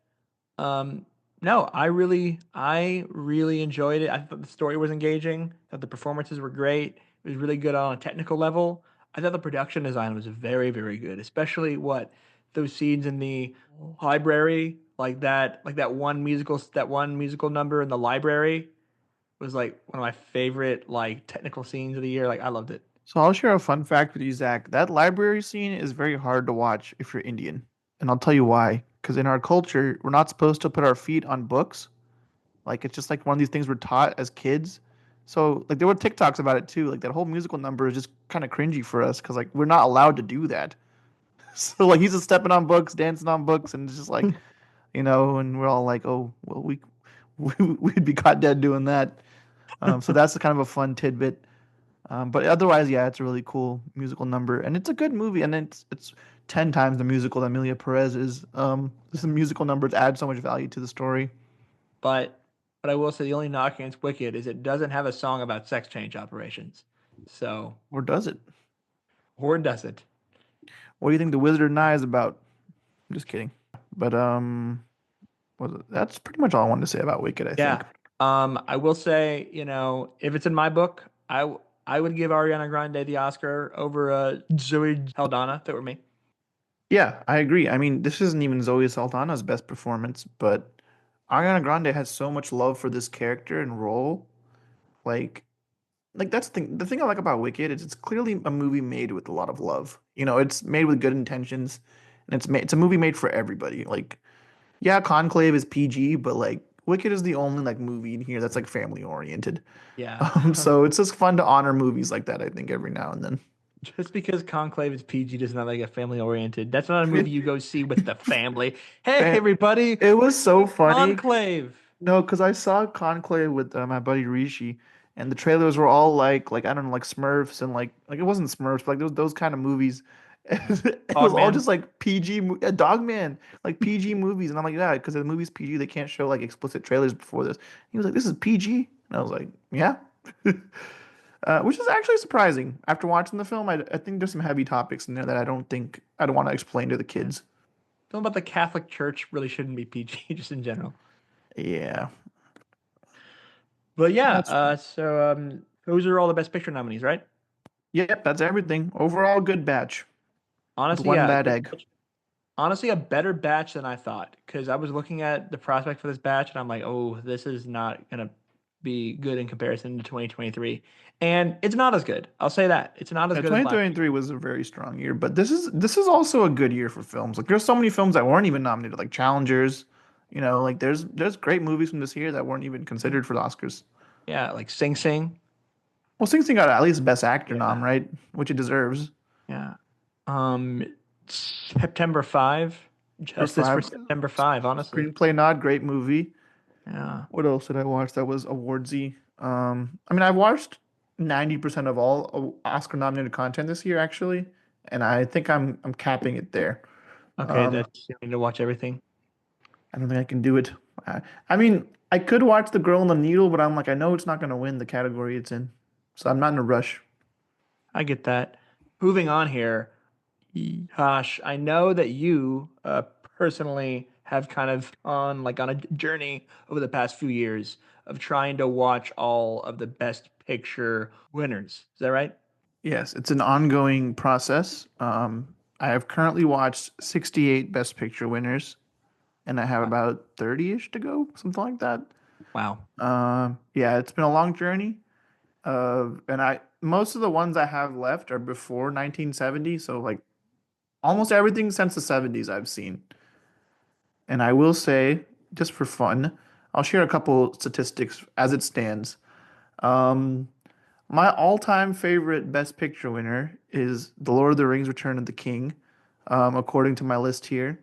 um, no, I really enjoyed it. I thought the story was engaging. I thought the performances were great. It was really good on a technical level. I thought the production design was very, very good, especially what those scenes in the library, like that one musical number in the library was like one of my favorite like technical scenes of the year. Like I loved it. So I'll share a fun fact with you, Zach. That library scene is very hard to watch if you're Indian. And I'll tell you why. Because in our culture, we're not supposed to put our feet on books. Like it's just like one of these things we're taught as kids. So like there were TikToks about it too. Like that whole musical number is just kind of cringy for us because like we're not allowed to do that. So like he's just stepping on books, dancing on books, and it's just like and we're all like, oh well, we'd be caught dead doing that. So that's kind of a fun tidbit. But otherwise, yeah, it's a really cool musical number, and it's a good movie, and it's 10 times the musical that Amelia Perez is. This musical numbers add so much value to the story. But I will say the only knock against Wicked is it doesn't have a song about sex change operations. So, Or does it? or does it? What do you think The Wizard and I is about? I'm just kidding. But that's pretty much all I wanted to say about Wicked, I think. Yeah. I will say, if it's in my book, I would give Ariana Grande the Oscar over Zoe Saldana if it were me. Yeah, I agree. I mean, this isn't even Zoe Saldana's best performance, but Ariana Grande has so much love for this character and role. Like, like that's the thing. The thing I like about Wicked is it's clearly a movie made with a lot of love. It's made with good intentions, and it's a movie made for everybody. Like, yeah, Conclave is PG, but like Wicked is the only like movie in here that's like family oriented. Yeah. So it's just fun to honor movies like that, I think, every now and then. Just because Conclave is PG does not make it family oriented. That's not a movie you go see with the family. Hey, Man, everybody, it was so funny. Conclave. No, because I saw Conclave with my buddy Rishi, and the trailers were all like I don't know, like Smurfs and like it wasn't Smurfs, but like those kind of movies. It was Dog all Man. just like PG, Dogman, like PG movies, and I'm like, yeah, because the movie's PG, they can't show like explicit trailers before this. He was like, this is PG, and I was like, yeah, which is actually surprising. After watching the film, I think there's some heavy topics in there that I don't want to explain to the Yeah. kids. Film about the Catholic Church really shouldn't be PG, just in general. Yeah, But yeah, that's those are all the Best Picture nominees, right? yep, that's everything. Overall, good batch with Honestly, one yeah, bad egg. honestly, a better batch than I thought because I was looking at the prospect for this batch and I'm like, oh, this is not gonna be good in comparison to 2023, and it's not as good. I'll say that it's not as good as last year. 2023 was a very strong year, but this is also a good year for films. Like there's so many films that weren't even nominated, like Challengers. Like there's great movies from this year that weren't even considered for the Oscars. Yeah, like Sing Sing. Well, Sing Sing got at least Best Actor nom, Yeah, right? Which it deserves. yeah. Um, September 5, For Justice for five, September 5. Honestly, screenplay nod, great movie. yeah. What else did I watch that was awardsy? I mean, I've watched 90% of all Oscar nominated content this year, actually, and I think I'm capping it there. Okay, Um, that's you need to watch everything. I don't think I can do it. I mean, I could watch The Girl in the Needle, but I'm like, I know it's not going to win the category it's in, so I'm not in a rush. I get that. Moving on here. Gosh, I know that you personally have kind of on a journey over the past few years of trying to watch all of the Best Picture winners. Is that right? Yes, it's an ongoing process. I have currently watched 68 Best Picture winners, and I have Wow. about 30-ish to go, something like that. Wow. Yeah, it's been a long journey. And I most of the ones I have left are before 1970, so like almost everything since the 70s I've seen. And I will say, just for fun, I'll share a couple statistics as it stands. Um, my all-time favorite Best Picture winner is The Lord of the Rings: Return of the King, according to my list here.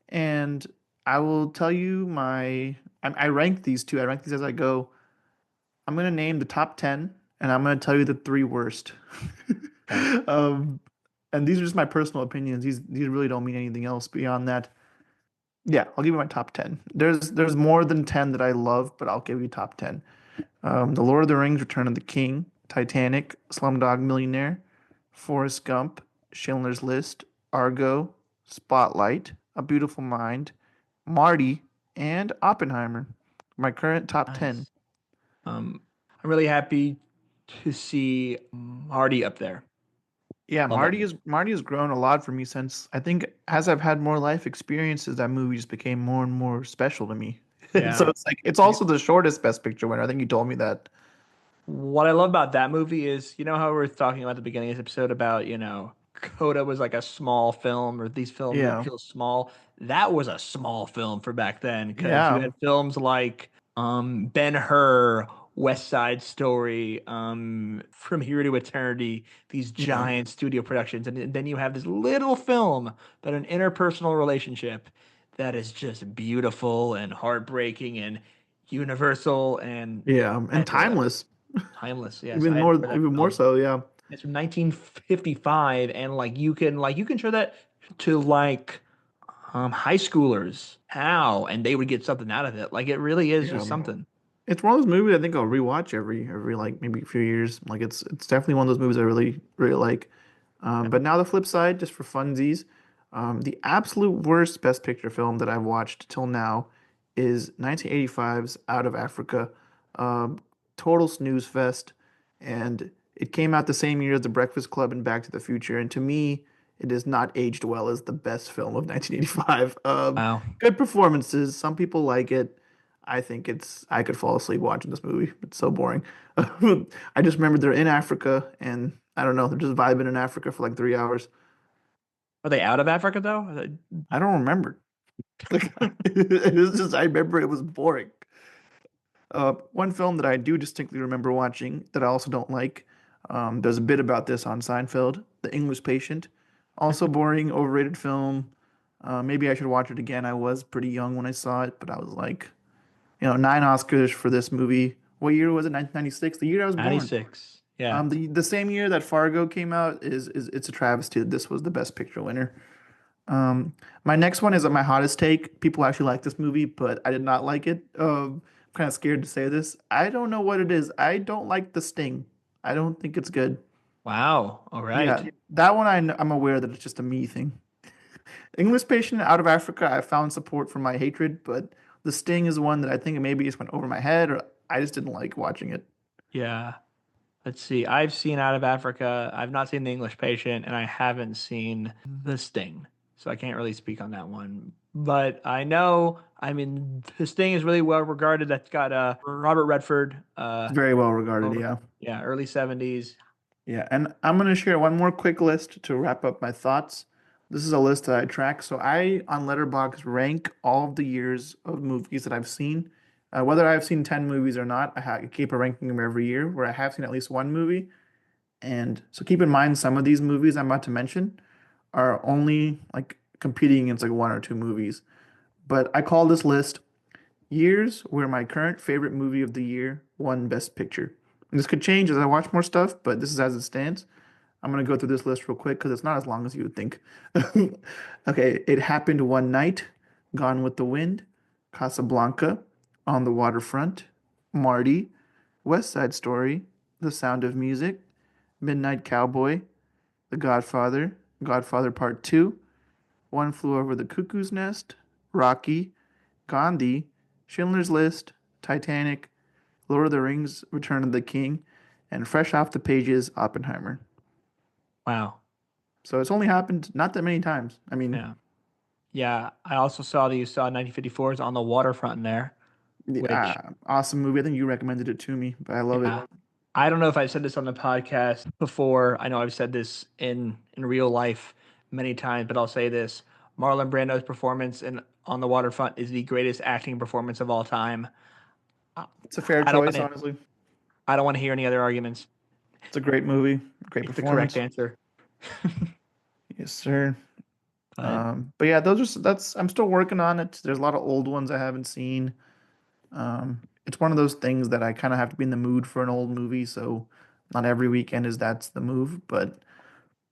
And I will tell you I rank these two. I rank these as I go. I'm gonna name the top 10, and I'm gonna tell you the three worst. Okay. Um, and these are just my personal opinions. These really don't mean anything else beyond that. Yeah, I'll give you my top 10. There's more than 10 that I love, but I'll give you top 10. The Lord of the Rings: Return of the King, Titanic, Slumdog Millionaire, Forrest Gump, Schindler's List, Argo, Spotlight, A Beautiful Mind, Marty, and Oppenheimer. My current top 10. Nice. I'm really happy to see Marty up there. Yeah, Love that movie. Marty has grown a lot for me since I think as I've had more life experiences, that movie just became more and more special to me. So Yeah. it's like it's also the shortest Best Picture winner. I think you told me that. What I love about that movie is, you know how we were talking about at the beginning of this episode about, Coda was like a small film or these films that Yeah. feel small. That was a small film for back then because you Yeah. had films like Ben-Hur, West Side Story, From Here to Eternity, these Yeah. giant studio productions. And then you have this little film about an interpersonal relationship that is just beautiful and heartbreaking and universal and Yeah. I And adore that movie. timeless. Timeless, yes, I adore that Even more film. so, yeah. It's from 1955, and like you can show that to high schoolers now, and they would get something out of it. Like it really is Yeah. just something. It's one of those movies I think I'll rewatch every like maybe a few years. Like it's definitely one of those movies I really like. Yeah. But now the flip side, just for funsies, the absolute worst Best Picture film that I've watched till now is 1985's Out of Africa. Um, Total snooze fest, and it came out the same year as The Breakfast Club and Back to the Future. And to me, it has not aged well as the best film of 1985. Wow. Good performances. Some people like it. I could fall asleep watching this movie. It's so boring. I just remember they're in Africa and I don't know, they're just vibing in Africa for like 3 hours. Are they out of Africa though? I don't remember. Like it was just I remember it was boring. One film that I do distinctly remember watching that I also don't like. There's a bit about this on Seinfeld, The English Patient. Also boring, overrated film. Maybe I should watch it again. I was pretty young when I saw it, but I was like, 9 Oscars for this movie. What year was it? 1996, the year I was born. 96. Yeah. The same year that Fargo came out is it's a travesty that this was the Best Picture winner. Um, my next one is my hottest take. People actually like this movie, but I did not like it. I'm kind of scared to say this. I don't know what it is. I don't like The Sting. I don't think it's good. Wow. All Yeah, right. that one I'm aware that it's just a me thing. English Patient out of Africa, I found support for my hatred, but The Sting is one that I think maybe just went over my head, or I just didn't like watching it. Yeah. Let's see. I've seen Out of Africa. I've not seen The English Patient, and I haven't seen The Sting. So I can't really speak on that one. But I know, I mean, The Sting is really well regarded. That's got Robert Redford. It's very well regarded, Oh, yeah. yeah, early 70s. Yeah, and I'm gonna share one more quick list to wrap up my thoughts. This is a list that I track. So I on Letterboxd rank all of the years of movies that I've seen. Whether I've seen 10 movies or not, I keep a ranking them every year where I have seen at least one movie. And so keep in mind some of these movies I'm about to mention are only like competing against like one or two movies. But I call this list years where my current favorite movie of the year won Best Picture. And this could change as I watch more stuff, but this is as it stands. I'm gonna go through this list real quick because it's not as long as you would think. Okay, It Happened One Night, Gone with the Wind, Casablanca, On the Waterfront, Marty, West Side Story, The Sound of Music, Midnight Cowboy, The Godfather, Godfather Part 2, One Flew Over the Cuckoo's Nest, Rocky, Gandhi, Schindler's List, Titanic, Lord of the Rings, Return of the King, and fresh off the pages, Oppenheimer. Wow. So it's only happened not that many times. I mean, Yeah. Yeah. I also saw that you saw 1954's On the Waterfront in there, which, awesome movie. I think you recommended it to me, but I love it. yeah. I don't know if I've said this on the podcast before. I know I've said this in real life many times, but I'll say this. Marlon Brando's performance in On the Waterfront is the greatest acting performance of all time. I It's a fair I don't want choice, to honestly. I don't want to hear any other arguments. It's a great movie, great It's the correct performance. answer. Yes, sir. But But yeah, that's I'm still working on it. There's a lot of old ones I haven't seen. It's one of those things that I kind of have to be in the mood for an old movie, so not every weekend is that's the move. But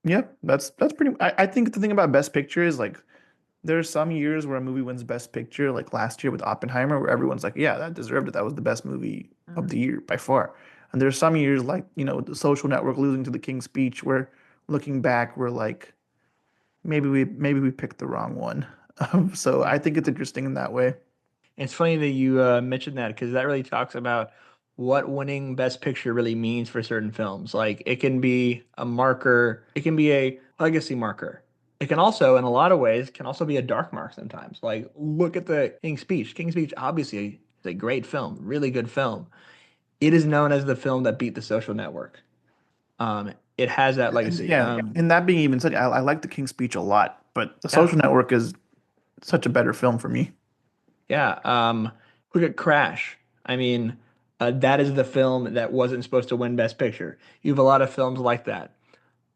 yeah, that's pretty. I think the thing about Best Picture is like there's some years where a movie wins Best Picture, like last year with Oppenheimer, where everyone's like, yeah, that deserved it. That was the best movie of the year by far. And there's some years like, The Social Network losing to The King's Speech, where looking back, we're like, maybe we picked the wrong one. So yeah. I think it's interesting in that way. It's funny that you mentioned that because that really talks about what winning Best Picture really means for certain films. Like it can be a marker, it can be a legacy marker. It can also, in a lot of ways, can also be a dark mark sometimes. Like look at the King's Speech. King's Speech obviously is a great film, really good film. It is known as the film that beat The Social Network. It has that And legacy. yeah, and that being even said, I like The King's Speech a lot, but The Yeah, Social Network is such a better film for me. yeah. Look at Crash. I mean, that is the film that wasn't supposed to win Best Picture. You have a lot of films like that.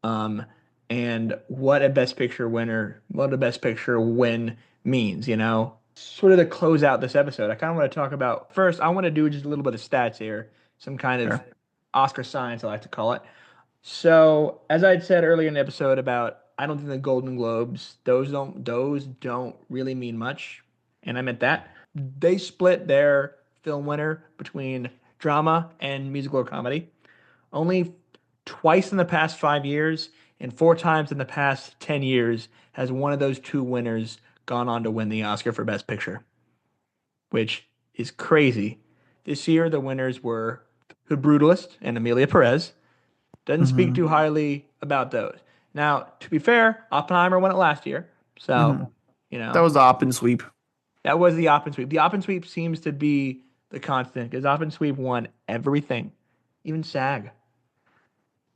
Um, and what a Best Picture winner, what a Best Picture win means, you know? Sort of to close out this episode, I kind of want to talk about first, I want to do just a little bit of stats here, some kind of Sure. Oscar science, I like to call it. So, as I'd said earlier in the episode about I don't think the Golden Globes, those don't really mean much. And I meant that. They split their film winner between drama and musical or comedy. Only twice in the past 5 years and four times in the past 10 years has one of those two winners gone on to win the Oscar for Best Picture, which is crazy. This year, the winners were The Brutalist and Amelia Perez. Doesn't speak Hmm. too highly about those. Now, to be fair, Oppenheimer won it last year. Hmm. So, you That know, was the op and sweep. that was the Oppen sweep. The Oppen sweep seems to be the constant because Oppen sweep won everything, even SAG.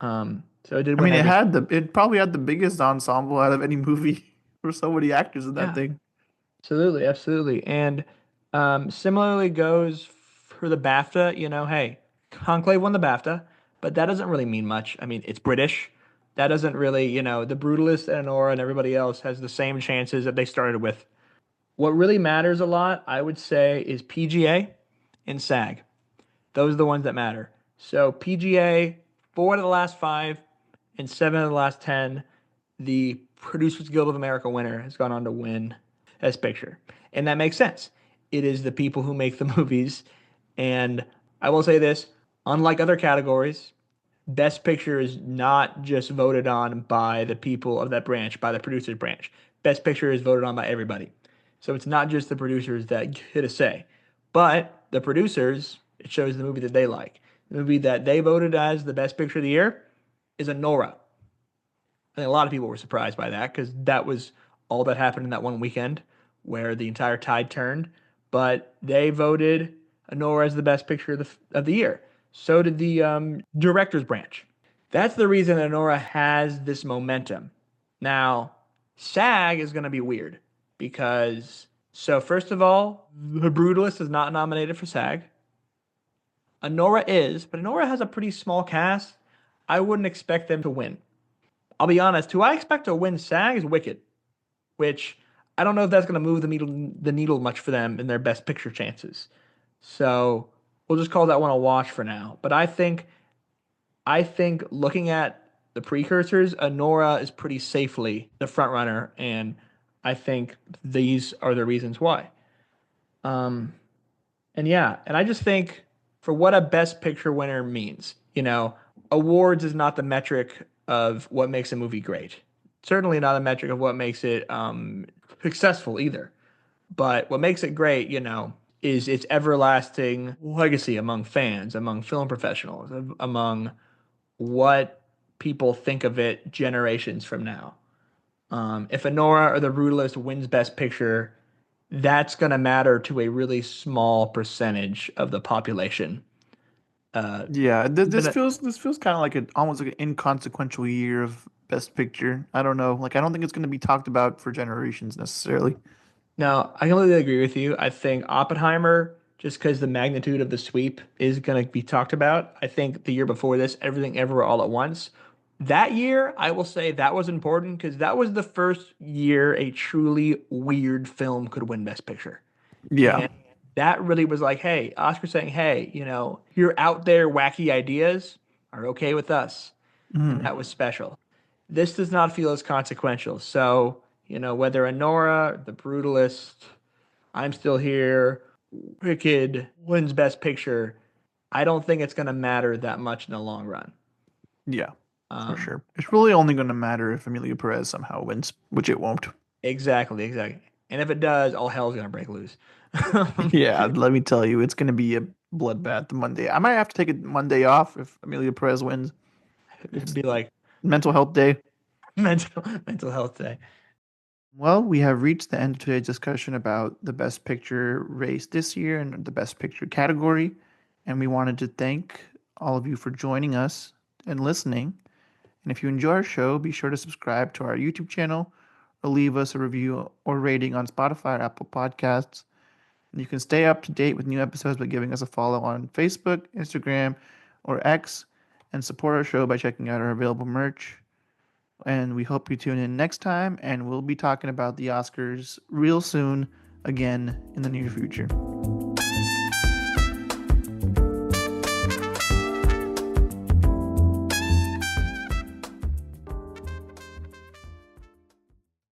So it did I win mean, everything. it probably had the biggest ensemble out of any movie for so many actors in that Yeah, thing. absolutely, absolutely. And similarly goes for the BAFTA. You know, hey, Conclave won the BAFTA, but that doesn't really mean much. I mean, it's British. That doesn't really, the Brutalist and Anora and everybody else has the same chances that they started with. What really matters a lot, I would say, is PGA and SAG. Those are the ones that matter. So PGA, 4 out of the last 5 and 7 of the last 10, the Producers Guild of America winner has gone on to win Best Picture. And that makes sense. It is the people who make the movies. And I will say this, unlike other categories, Best Picture is not just voted on by the people of that branch, by the producers branch. Best Picture is voted on by everybody. So it's not just the producers that get a say, but the producers, it shows the movie that they like. The movie that they voted as the Best Picture of the year is Anora. I think a lot of people were surprised by that because that was all that happened in that one weekend where the entire tide turned. But they voted Anora as the best picture of the year. So did the director's branch. That's the reason Anora has this momentum. Now, SAG is going to be weird because, so first of all, The Brutalist is not nominated for SAG. Anora is, but Anora has a pretty small cast. I wouldn't expect them to win. I'll be honest, who I expect to win SAG is Wicked, which I don't know if that's going to move the needle much for them in their best picture chances. So we'll just call that one a wash for now. But I think looking at the precursors, Anora is pretty safely the front runner, and I think these are the reasons why. Um, and yeah, and I just think for what a best picture winner means, awards is not the metric of what makes a movie great. Certainly not a metric of what makes it successful either. But what makes it great, is its everlasting legacy among fans, among film professionals, among what people think of it generations from now. If Anora or The Brutalist wins Best Picture, that's going to matter to a really small percentage of the population. Uh, Yeah, this even feels kind of like an almost like an inconsequential year of Best Picture. I don't know. Like I don't think it's going to be talked about for generations necessarily. No, I completely agree with you. I think Oppenheimer, just because the magnitude of the sweep is going to be talked about. I think the year before this, Everything Everywhere All at Once. That year, I will say that was important because that was the first year a truly weird film could win Best Picture. Yeah. And that really was like, hey, Oscar saying, hey, your out there wacky ideas are okay with us. And Mhm. that was special. This does not feel as consequential. So, whether Anora, The Brutalist, I'm Still Here, Wicked wins Best Picture, I don't think it's going to matter that much in the long run. Yeah, for Um, sure. It's really only going to matter if Amelia Perez somehow wins, which it won't. exactly, exactly. And if it does, all hell's going to break loose. Yeah, let me tell you, it's going to be a bloodbath Monday. I might have to take a Monday off if Amelia Perez wins. It'd It's be like mental health day. mental health day. Well, we have reached the end of today's discussion about the Best Picture race this year and the Best Picture category. And we wanted to thank all of you for joining us and listening. And if you enjoy our show, be sure to subscribe to our YouTube channel or leave us a review or rating on Spotify or Apple Podcasts. And you can stay up to date with new episodes by giving us a follow on Facebook, Instagram, or X, and support our show by checking out our available merch. And we hope you tune in next time, and we'll be talking about the Oscars real soon again in the near future.